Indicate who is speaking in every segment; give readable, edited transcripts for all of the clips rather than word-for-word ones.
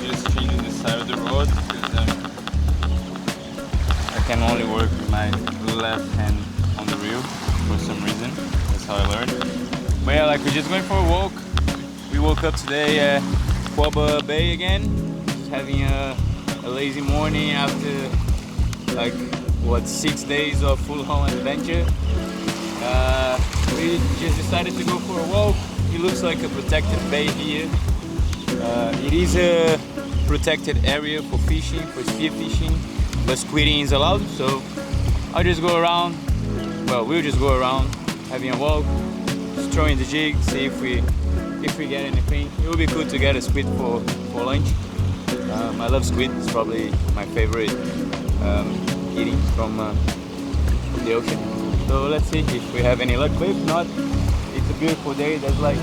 Speaker 1: just changing the side of the road because I can only work with my left hand on the reel for some reason. That's how I learned. But yeah, like we're just going for a walk. We woke up today at Quobba Bay again, just having a lazy morning after like what 6 days of full-on adventure. We just decided to go for a walk. It looks like a protected bay here. It is a protected area for fishing, for spear fishing, but squidding is allowed. So I'll just go around. Well, we'll just go around having a walk, just throwing the jig, see if we get anything. It would be good to get a squid for lunch. I love squid. It's probably my favorite eating from the ocean. So let's see if we have any luck. But if not, it's a beautiful day. There's like,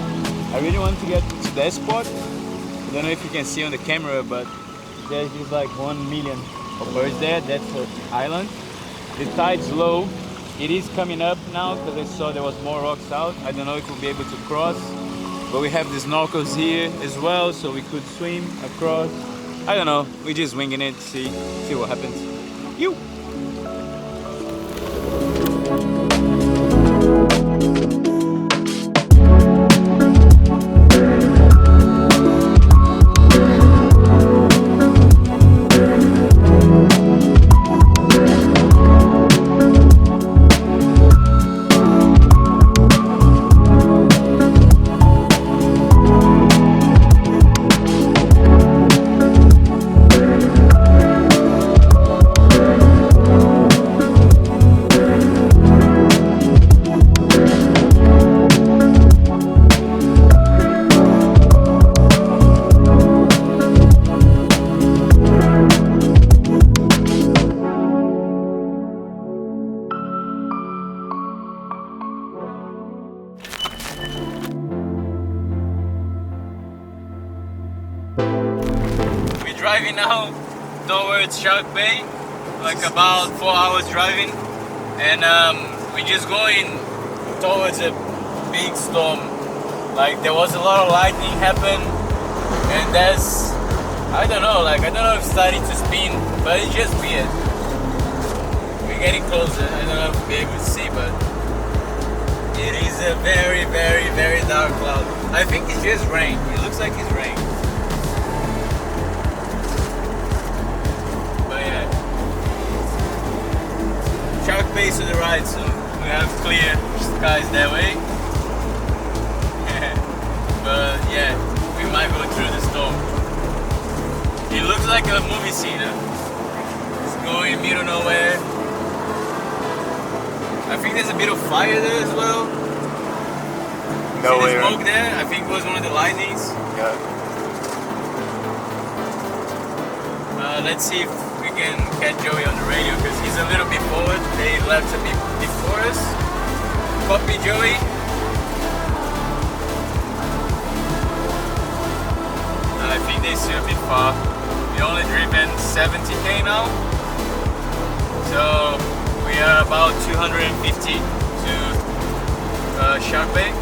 Speaker 1: I really want to get to that spot. I don't know if you can see on the camera, but there's just like 1 million of birds there. That's an island. The tide's low. It is coming up now because I saw there was more rocks out. I don't know if we'll be able to cross, but we have the snorkels here as well, so we could swim across. I don't know. We're just winging it. See what happens. You. Driving now towards Shark Bay, like about 4 hours driving, and we're just going towards a big storm. Like there was a lot of lightning happen, and there's I don't know if it's starting to spin, but it's just weird. We're getting closer. I don't know if we'll be able to see, but it is a very, very, very dark cloud. I think it's just rain. It looks like it's rain. Shark Bay to the right, so we have clear skies that way. But yeah, we might go through the storm. It looks like a movie scene. It's going middle of nowhere. I think there's a bit of fire there as well.
Speaker 2: No way.
Speaker 1: See the smoke there? I think it was one of the lightnings.
Speaker 2: Yeah.
Speaker 1: Let's see if we can catch Joey on the radio because he's a little bit forward. They left a bit before us. Copy, Joey. I think they're still a bit far. We only driven 70k now, so we are about 250 to Shark Bay.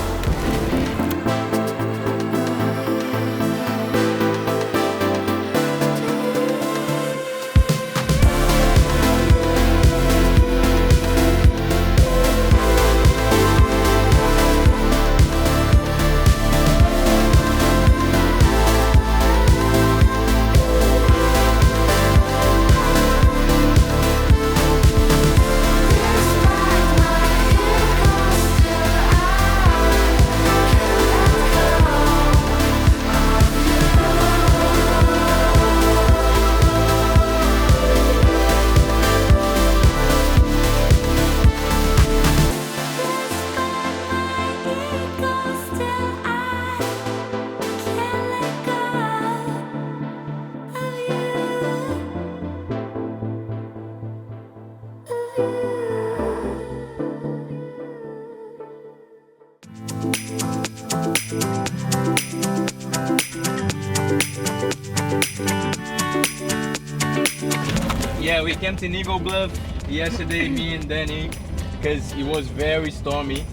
Speaker 1: Yeah, we camped in Eagle Bluff yesterday, me and Danny, because it was very stormy.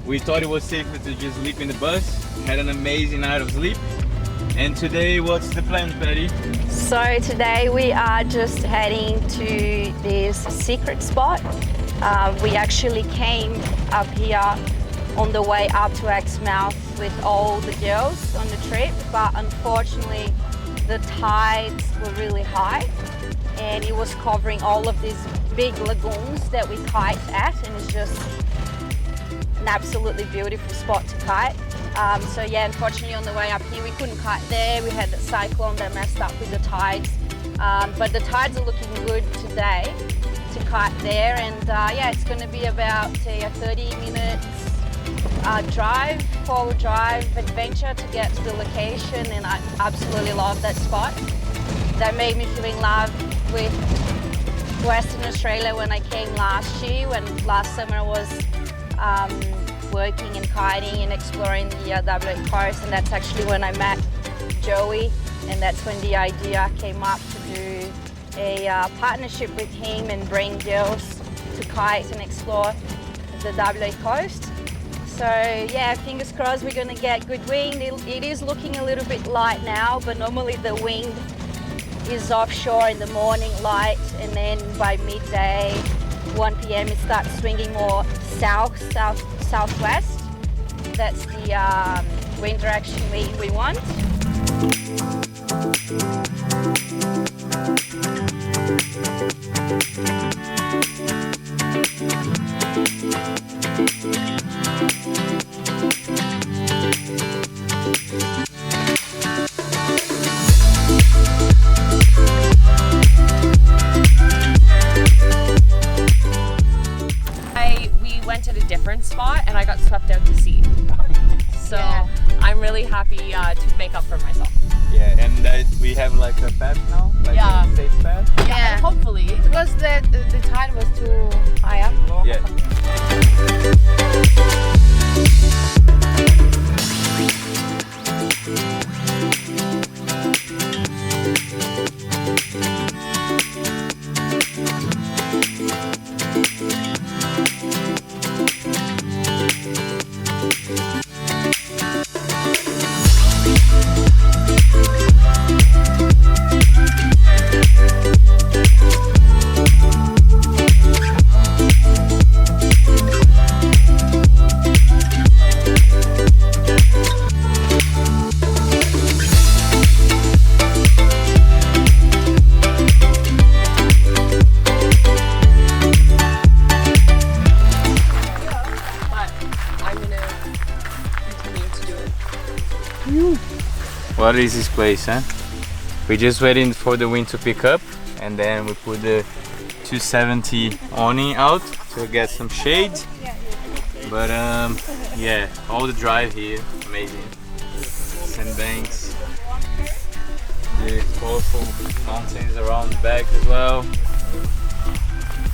Speaker 1: We thought it was safer to just sleep in the bus. Had an amazing night of sleep. And today, what's the plan, Patty?
Speaker 3: So today we are just heading to this secret spot. We actually came up here on the way up to Exmouth with all the girls on the trip, but unfortunately the tides were really high and it was covering all of these big lagoons that we kite at, and it's just an absolutely beautiful spot to kite. So yeah, unfortunately on the way up here we couldn't kite there. We had the cyclone that messed up with the tides, but the tides are looking good today to kite there, and yeah, it's going to be about a 30 minutes drive, forward drive adventure to get to the location, and I absolutely love that spot. That made me feel in love with Western Australia when I came last year, when last summer I was working and kiting and exploring the WA coast, and that's actually when I met Joey, and that's when the idea came up to do a partnership with him and bring girls to kite and explore the WA coast. So yeah, fingers crossed we're going to get good wind. It is looking a little bit light now, but normally the wind is offshore in the morning light, and then by midday, 1 p.m. it starts swinging more southwest. That's the wind direction we want.
Speaker 4: Different spot and I got swept out to sea. So yeah. I'm really happy to make up for myself.
Speaker 1: Yeah, and we have like a path now, like a safe path.
Speaker 4: Yeah, hopefully.
Speaker 5: Because the tide was too high up.
Speaker 1: Yeah. What is this place, huh? We're just waiting for the wind to pick up, and then we put the 270 awning out to get some shade. But yeah, all the drive here, amazing. Sandbanks, the colorful mountains around the back as well.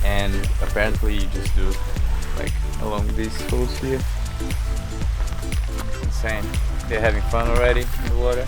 Speaker 1: And apparently you just do like along this coast here. Insane. They're having fun already in the water.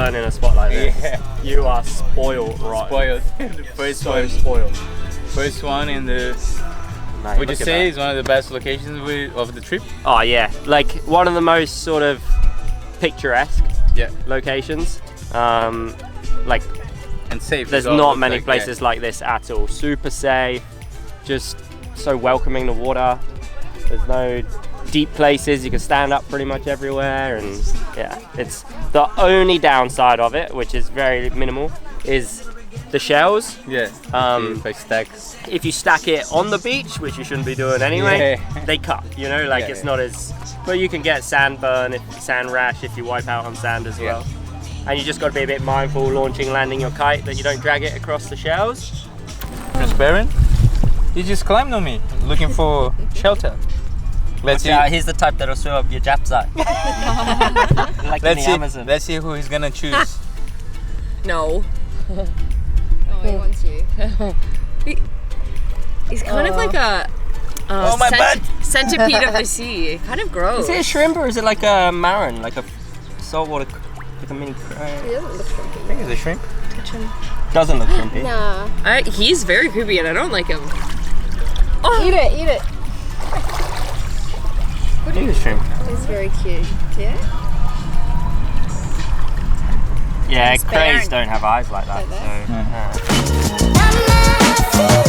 Speaker 6: In a spot like this, you are spoiled, right?
Speaker 1: Spoiled. The first
Speaker 6: so
Speaker 1: one.
Speaker 6: Spoiled.
Speaker 1: First one in the.
Speaker 6: Mate,
Speaker 1: would you say is one of the best locations of the trip?
Speaker 6: Oh yeah, like one of the most sort of picturesque locations. Like,
Speaker 1: and safe.
Speaker 6: There's not many places like this at all. Super safe, just so welcoming to water. There's no deep places, you can stand up pretty much everywhere, and yeah, it's the only downside of it, which is very minimal, is the shells.
Speaker 1: Yeah. If
Speaker 6: you stack it on the beach, which you shouldn't be doing anyway, they cut, you know, like it's not as, but you can get sand rash if you wipe out on sand as well. And you just got to be a bit mindful launching, landing your kite, that you don't drag it across the shells.
Speaker 1: Transparent? He just climbed on me, looking for shelter. Let's see.
Speaker 6: He's the type that'll swim up your Jap's eye. Like in the Amazon.
Speaker 1: Let's see who he's gonna choose.
Speaker 4: No.
Speaker 5: Oh, he wants you.
Speaker 4: He's kind of like a
Speaker 1: Oh, my butt!
Speaker 4: centipede of the sea. Kind of gross.
Speaker 6: Is it a shrimp or is it like a marin, like a saltwater, like a mini crab?
Speaker 5: He doesn't look shrimpy.
Speaker 1: I think it's a shrimp.
Speaker 5: Touch him.
Speaker 6: Doesn't look shrimpy.
Speaker 5: Nah.
Speaker 4: He's very creepy and I don't like him.
Speaker 5: Eat it, eat it.
Speaker 6: I think it's a shrimp.
Speaker 5: He's very cute. Yeah?
Speaker 6: Yeah,
Speaker 5: Transparent.
Speaker 6: crays don't have eyes like that.
Speaker 5: Like
Speaker 6: So,